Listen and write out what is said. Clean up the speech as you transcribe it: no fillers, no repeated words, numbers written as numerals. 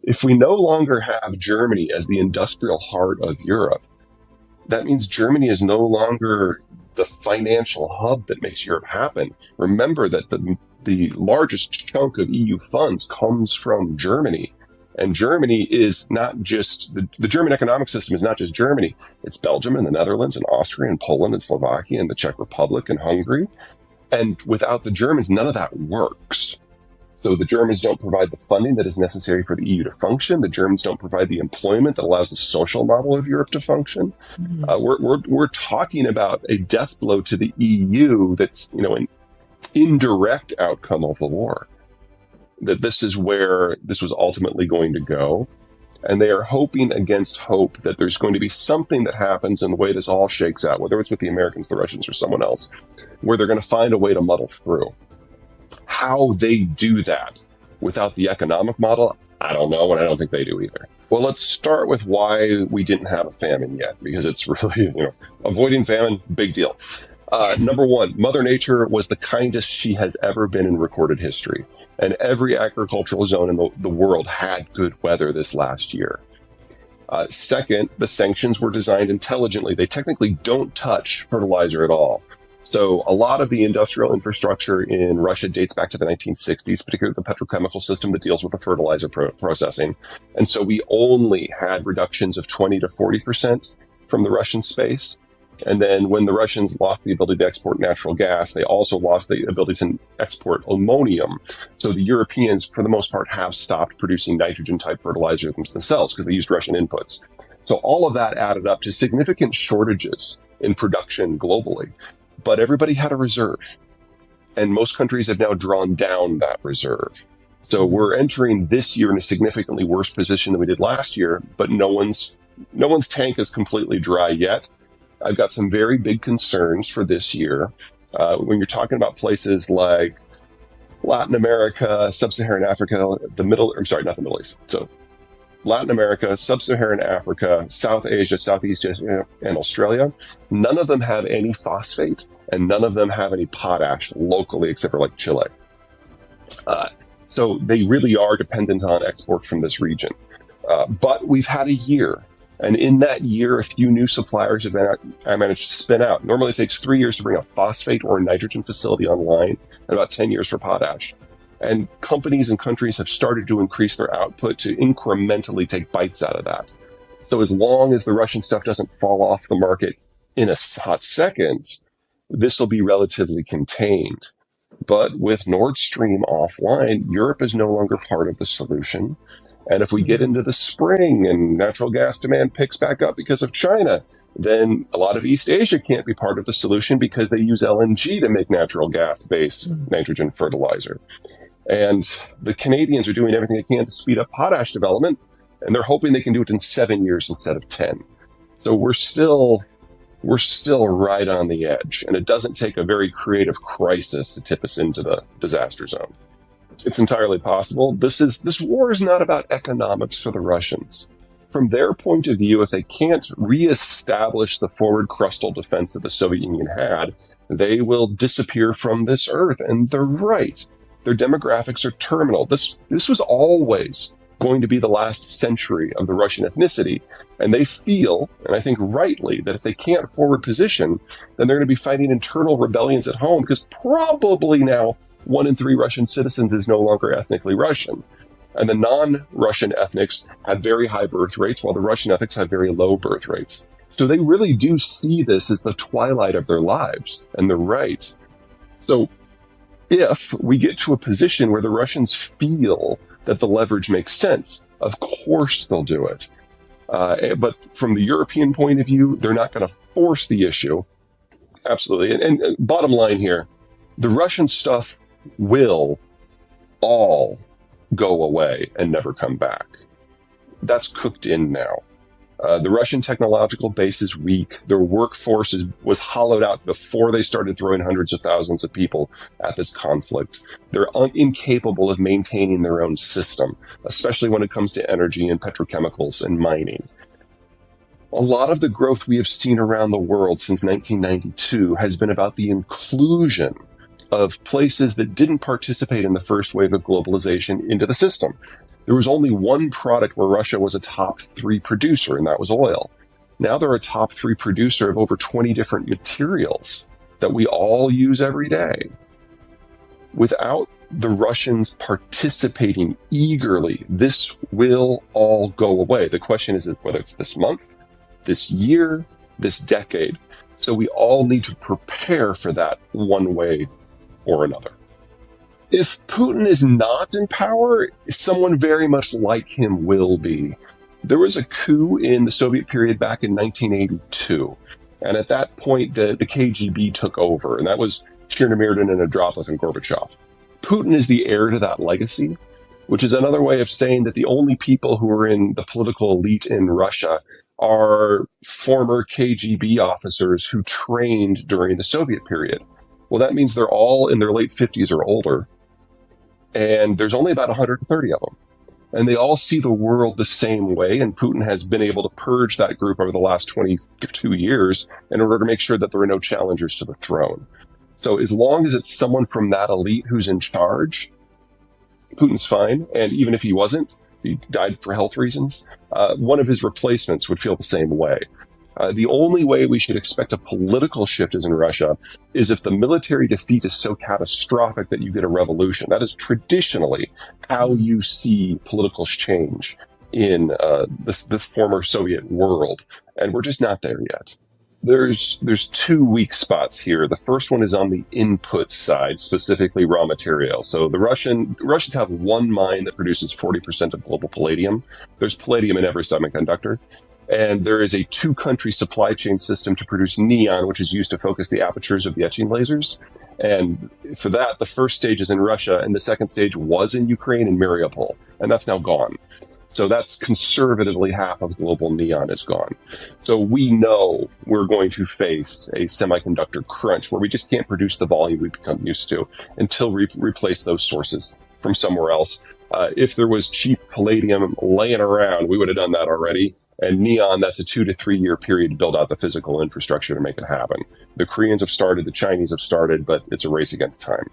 If we no longer have Germany as the industrial heart of Europe, that means Germany is no longer the financial hub that makes Europe happen. Remember that the largest chunk of EU funds comes from Germany. And Germany is not just, the German economic system is not just Germany. It's Belgium and the Netherlands and Austria and Poland and Slovakia and the Czech Republic and Hungary. And without the Germans, none of that works. So the Germans don't provide the funding that is necessary for the EU to function. The Germans don't provide the employment that allows the social model of Europe to function. We're talking about a death blow to the EU that's, an indirect outcome of the war. That this is where this was ultimately going to go. And they are hoping against hope that there's going to be something that happens in the way this all shakes out, whether it's with the Americans, the Russians, or someone else, where they're going to find a way to muddle through. How they do that without the economic model, I don't know, and I don't think they do either. Well, let's start with why we didn't have a famine yet, because it's really, avoiding famine, big deal. Number one, Mother Nature was the kindest she has ever been in recorded history. And every agricultural zone in the world had good weather this last year. Second, the sanctions were designed intelligently. They technically don't touch fertilizer at all. So a lot of the industrial infrastructure in Russia dates back to the 1960s, particularly the petrochemical system that deals with the fertilizer processing. And so we only had reductions of 20 to 40% from the Russian space. And then when the Russians lost the ability to export natural gas, they also lost the ability to export ammonium. So the Europeans, for the most part, have stopped producing nitrogen-type fertilizer themselves because they used Russian inputs. So all of that added up to significant shortages in production globally. But everybody had a reserve. And most countries have now drawn down that reserve. So we're entering this year in a significantly worse position than we did last year, but no one's tank is completely dry yet. I've got some very big concerns for this year. When you're talking about places like Latin America, Sub-Saharan Africa, not the Middle East. So Latin America, Sub-Saharan Africa, South Asia, Southeast Asia, and Australia, none of them have any phosphate and none of them have any potash locally except for like Chile. So they really are dependent on exports from this region. But we've had a year. And in that year, a few new suppliers have managed to spin out. Normally it takes 3 years to bring a phosphate or a nitrogen facility online and about 10 years for potash. And companies and countries have started to increase their output to incrementally take bites out of that. So as long as the Russian stuff doesn't fall off the market in a hot second, this will be relatively contained. But with Nord Stream offline, Europe is no longer part of the solution. And if we get into the spring and natural gas demand picks back up because of China, then a lot of East Asia can't be part of the solution because they use LNG to make natural gas-based nitrogen fertilizer. And the Canadians are doing everything they can to speed up potash development, and they're hoping they can do it in 7 years instead of 10. So we're still right on the edge, and it doesn't take a very creative crisis to tip us into the disaster zone. It's entirely possible. This war is not about economics for the Russians. From their point of view, if they can't reestablish the forward crustal defense that the Soviet Union had, they will disappear from this earth. And they're right. Their demographics are terminal. This was always going to be the last century of the Russian ethnicity. And they feel, and I think rightly, that if they can't forward position, then they're going to be fighting internal rebellions at home, because probably now 1 in 3 Russian citizens is no longer ethnically Russian. And the non-Russian ethnics have very high birth rates, while the Russian ethnics have very low birth rates. So they really do see this as the twilight of their lives, and they're right. So if we get to a position where the Russians feel that the leverage makes sense, of course they'll do it. But from the European point of view, they're not going to force the issue. Absolutely. And bottom line here, the Russian stuff will all go away and never come back. That's cooked in now. The Russian technological base is weak. Their workforce was hollowed out before they started throwing hundreds of thousands of people at this conflict. They're incapable of maintaining their own system, especially when it comes to energy and petrochemicals and mining. A lot of the growth we have seen around the world since 1992 has been about the inclusion of places that didn't participate in the first wave of globalization into the system. There was only one product where Russia was a top 3 producer, and that was oil. Now they're a top 3 producer of over 20 different materials that we all use every day. Without the Russians participating eagerly, this will all go away. The question is whether it's this month, this year, this decade. So we all need to prepare for that one way or another. If Putin is not in power, someone very much like him will be. There was a coup in the Soviet period back in 1982. And at that point, the KGB took over, and that was Chernomyrdin and Andropov and Gorbachev. Putin is the heir to that legacy, which is another way of saying that the only people who are in the political elite in Russia are former KGB officers who trained during the Soviet period. Well, that means they're all in their late 50s or older, and there's only about 130 of them. And they all see the world the same way, and Putin has been able to purge that group over the last 22 years in order to make sure that there are no challengers to the throne. So as long as it's someone from that elite who's in charge, Putin's fine. And even if he wasn't, he died for health reasons, one of his replacements would feel the same way. The only way we should expect a political shift is in Russia is if the military defeat is so catastrophic that you get a revolution. That is traditionally how you see political change in the former Soviet world. And we're just not there yet. There's 2 weak spots here. The first one is on the input side, specifically raw material. So the Russians have one mine that produces 40% of global palladium. There's palladium in every semiconductor. And there is a 2-country supply chain system to produce neon, which is used to focus the apertures of the etching lasers. And for that, the first stage is in Russia, and the second stage was in Ukraine and Mariupol, and that's now gone. So that's conservatively half of global neon is gone. So we know we're going to face a semiconductor crunch where we just can't produce the volume we've become used to until we replace those sources from somewhere else. If there was cheap palladium laying around, we would have done that already. And neon, that's a 2 to 3 year period to build out the physical infrastructure to make it happen. The Koreans have started, the Chinese have started, but it's a race against time.